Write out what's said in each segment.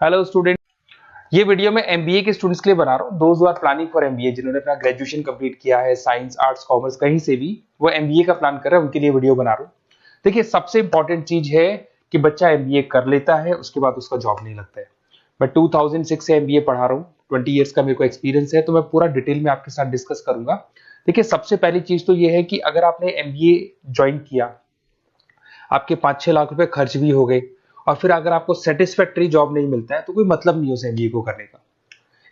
Hello student, ये video मैं MBA के स्टूडेंट्स के लिए बना रहा हूँ। Those who are planning for MBA, जिन्होंने अपना ग्रेजुएशन कंप्लीट किया है, साइंस आर्ट्स कॉमर्स कहीं से भी वो एमबीए का प्लान कर रहे हैं, उनके लिए वीडियो बना रहा हूँ। देखिए, सबसे इंपॉर्टेंट चीज है कि बच्चा एमबीए कर लेता है, उसके बाद उसका जॉब नहीं लगता है। मैं 2006 से एमबीए पढ़ा रहा हूँ, 20 ईयर्स का मेरे को एक्सपीरियंस है, तो मैं पूरा डिटेल में आपके साथ डिस्कस करूंगा। देखिए, सबसे पहली चीज तो ये है कि अगर आपने एमबीए ज्वाइन किया, आपके 5-6 लाख रुपए खर्च भी हो गए, और फिर अगर आपको सेटिस्फैक्टरी जॉब नहीं मिलता है, तो कोई मतलब नहीं उस एमबीए को करने का।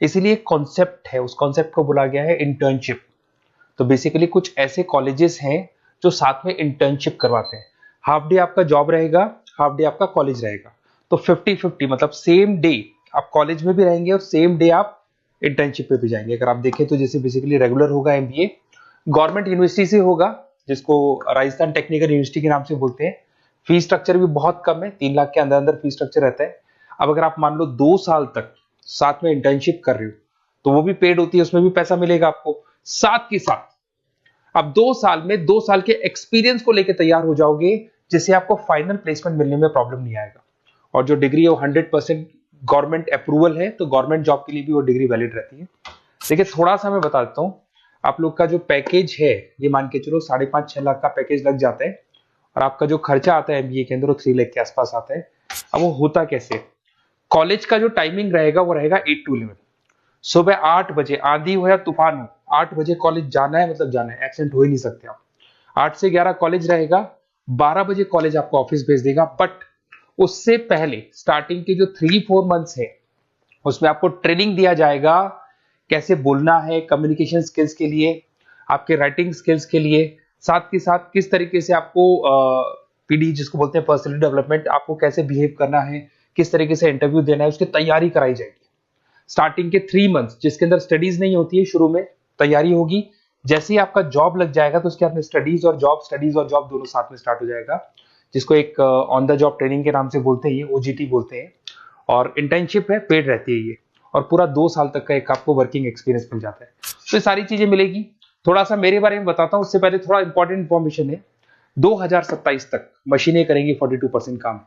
इसीलिए कॉन्सेप्ट है, उस कॉन्सेप्ट को बोला गया है इंटर्नशिप। तो बेसिकली कुछ ऐसे कॉलेजेस हैं जो साथ में इंटर्नशिप करवाते हैं। हाफ डे आपका जॉब रहेगा, हाफ डे आपका कॉलेज रहेगा। तो 50-50, मतलब सेम डे आप कॉलेज में भी रहेंगे और सेम डे आप इंटर्नशिप पे भी जाएंगे। अगर आप देखें तो जैसे बेसिकली रेगुलर होगा एमबीए, गवर्नमेंट यूनिवर्सिटी से होगा, जिसको राजस्थान टेक्निकल यूनिवर्सिटी के नाम से बोलते हैं। फीस स्ट्रक्चर भी बहुत कम है, 3 लाख के अंदर अंदर फीस स्ट्रक्चर रहता है। अब अगर आप मान लो 2 साल तक साथ में इंटर्नशिप कर रहे हो, तो वो भी पेड होती है, उसमें भी पैसा मिलेगा आपको। साथ के साथ अब 2 साल में 2 साल के एक्सपीरियंस को लेकर तैयार हो जाओगे, जिससे आपको फाइनल प्लेसमेंट मिलने में प्रॉब्लम नहीं आएगा। और जो डिग्री है वो 100% गवर्नमेंट अप्रूवल है, तो गवर्नमेंट जॉब के लिए भी वो डिग्री वैलिड रहती है। देखिए, थोड़ा सा मैं बता देता हूँ। आप लोग का जो पैकेज है, ये मान के चलो 5.5-6 लाख का पैकेज लग जाता है, और आपका जो खर्चा आता है एमबीए के अंदर वो 3 लाख के आसपास आता है। अब वो होता कैसे? कॉलेज का जो टाइमिंग रहेगा वो रहेगा 8 to 11। सुबह 8 बजे, आंधी हो या तूफान हो, 8 बजे कॉलेज जाना है, मतलब जाना है, एब्सेंट हो ही नहीं सकते आप। 8 से 11 कॉलेज रहेगा, 12 बजे कॉलेज आपको ऑफिस भेज देगा। बट उससे पहले स्टार्टिंग के जो 3-4 मंथ्स है, उसमें आपको ट्रेनिंग दिया जाएगा, कैसे बोलना है, कम्युनिकेशन स्किल्स के लिए, आपके राइटिंग स्किल्स के लिए, साथ के साथ किस तरीके से आपको पीडी जिसको बोलते हैं पर्सनल डेवलपमेंट, आपको कैसे बिहेव करना है, किस तरीके से इंटरव्यू देना है, उसकी तैयारी कराई जाएगी। स्टार्टिंग के 3 मंथ्स जिसके अंदर स्टडीज नहीं होती है, शुरू में तैयारी होगी। जैसे ही आपका जॉब लग जाएगा, तो उसके बाद में स्टडीज और जॉब दोनों साथ में स्टार्ट हो जाएगा, जिसको एक ऑन द जॉब ट्रेनिंग के नाम से बोलते हैं, ये ओजीटी बोलते हैं। और इंटर्नशिप है, पेड रहती है ये, और पूरा 2 साल तक का एक आपको वर्किंग एक्सपीरियंस मिल जाता है। तो ये सारी चीजें मिलेगी। थोड़ा सा मेरे बारे में बताता हूँ, उससे पहले थोड़ा इंपॉर्टेंट इंफॉर्मेशन है। 2027 तक मशीनें करेंगी 42% काम।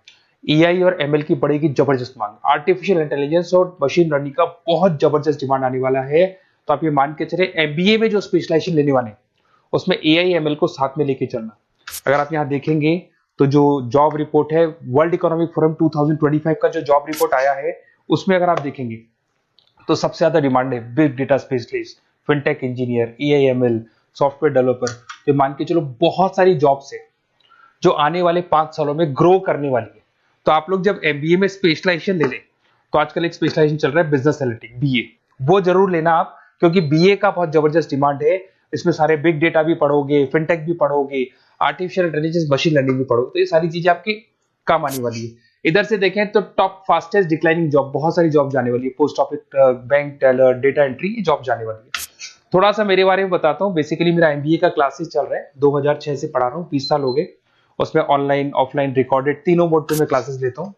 एआई और एमएल की बढ़ेगी जबरदस्त मांग, आर्टिफिशियल इंटेलिजेंस और मशीन लर्निंग का बहुत जबरदस्त डिमांड आने वाला है। तो आप ये मान के चले, एमबीए में जो स्पेशलाइजेशन लेने वाले हैं, उसमें एआई एमएल को साथ में लेके चलना। अगर आप यहाँ देखेंगे तो जो जॉब रिपोर्ट है, वर्ल्ड इकोनॉमिक फोरम 2025 का जो जॉब रिपोर्ट आया है, उसमें अगर आप देखेंगे तो सबसे ज्यादा डिमांड है big data specialist, fintech engineer, AIML, software developer. तो मान के चलो बहुत सारी जॉब्स है जो आने वाले 5 सालों में ग्रो करने वाली है। तो आप लोग जब एमबीए में स्पेशलाइजेशन ले लें, तो आजकल एक स्पेशलाइजेशन चल रहा है बिजनेस एनालिटिक्स, बीए, वो जरूर लेना आप, क्योंकि बीए का बहुत जबरदस्त डिमांड है। इसमें सारे बिग डेटा भी पढ़ोगे, फिनटेक भी पढ़ोगे, आर्टिफिशियल इंटेलिजेंस, मशीन लर्निंग भी पढ़ोगे, तो ये सारी चीजें आपकी काम आने वाली है। इधर से देखें तो टॉप फास्टेस्ट डिक्लाइनिंग जॉब, बहुत सारी जॉब जाने वाली है, post office, bank teller, data entry, ये जॉब जाने वाली है। थोड़ा सा मेरे बारे में बताता हूँ। बेसिकली मेरा एमबीए का क्लासेस चल रहा है, 2006 से पढ़ा रहा हूँ, 20 साल हो गए। उसमें ऑनलाइन, ऑफलाइन, रिकॉर्डेड, तीनों मोड पे मैं क्लासेस लेता हूँ।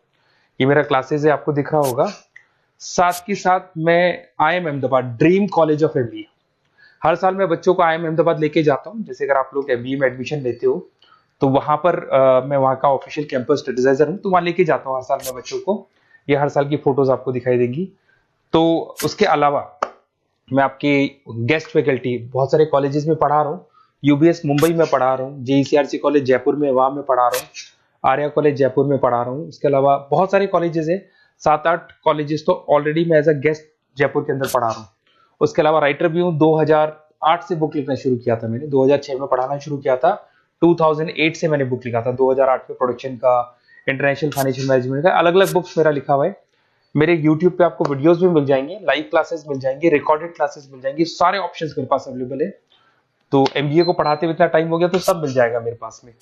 ये मेरा क्लासेस है, आपको दिख रहा होगा। साथ के साथ मैं IIM Ahmedabad, dream college of MBA, हर साल मैं बच्चों को आईएम अहमदाबाद लेके जाता हूँ। जैसे अगर आप लोग एमबीए में एडमिशन लेते हो, तो वहां पर मैं वहां का ऑफिशियल कैंपस स्ट्रेटेजाइजर हूँ, तो वहां लेके जाता हूँ हर साल मैं बच्चों को। ये हर साल की फोटोज आपको दिखाई देंगी। तो उसके अलावा मैं आपके गेस्ट फैकल्टी बहुत सारे कॉलेजेस में पढ़ा रहा हूँ। यूबीएस मुंबई में पढ़ा रहा हूँ, जेईसीआरसी कॉलेज जयपुर में, वहां में पढ़ा रहा हूँ, आर्या कॉलेज जयपुर में पढ़ा रहा हूँ। उसके अलावा बहुत सारे कॉलेजेस है, 7-8 कॉलेजेस तो ऑलरेडी मैं एज अ गेस्ट जयपुर के अंदर पढ़ा रहा हूँ। उसके अलावा राइटर भी हूँ। 2008 से बुक लिखना शुरू किया था मैंने, 2006 में पढ़ाना शुरू किया था, 2008 से मैंने बुक लिखा था, 2008 में प्रोडक्शन का, इंटरनेशनल फाइनेंशियल मैनेजमेंट का, अलग अलग बुक्स मेरा लिखा हुआ है। मेरे यूट्यूब पे आपको वीडियोस भी मिल जाएंगे, लाइव क्लासेस मिल जाएंगे, रिकॉर्डेड क्लासेस मिल जाएंगी, सारे ऑप्शंस मेरे पास अवेलेबल है। तो एमबीए को पढ़ाते हुए इतना टाइम हो गया, तो सब मिल जाएगा मेरे पास में।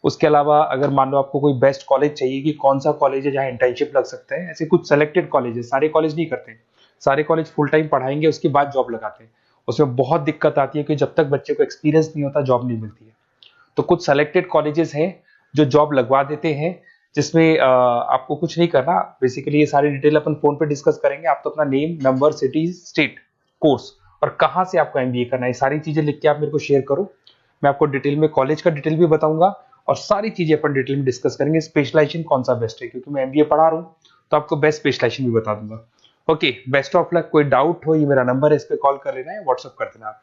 उसके अलावा अगर मान लो आपको कोई बेस्ट कॉलेज चाहिए कि कौन सा कॉलेज है जहाँ इंटर्नशिप लग सकता है, ऐसे कुछ सेलेक्टेड कॉलेज है, सारे कॉलेज नहीं करते, सारे कॉलेज फुल टाइम पढ़ाएंगे उसके बाद जॉब लगाते हैं। उसमें बहुत दिक्कत आती है कि जब तक बच्चे को एक्सपीरियंस नहीं होता जॉब नहीं मिलती है। तो कुछ सेलेक्टेड कॉलेजेस हैं जो जॉब लगवा देते हैं, जिसमें आपको कुछ नहीं करना। बेसिकली ये सारी डिटेल अपन फोन पे डिस्कस करेंगे। आप तो अपना name, number, city, state, course और कहाँ से आपको एमबीए करना है, सारी चीजें लिख के आप मेरे को शेयर करो। मैं आपको डिटेल में कॉलेज का डिटेल भी बताऊंगा, और सारी चीजें अपन डिटेल में डिस्कस करेंगे। स्पेशलाइजेशन कौन सा बेस्ट है, क्योंकि मैं एमबीए पढ़ा रहा हूँ, तो आपको बेस्ट स्पेशलाइजेशन भी बता दूंगा। Okay, best of luck. कोई डाउट हो, ये मेरा नंबर है, इस पे कॉल कर लेना है, व्हाट्सअप कर देना आप।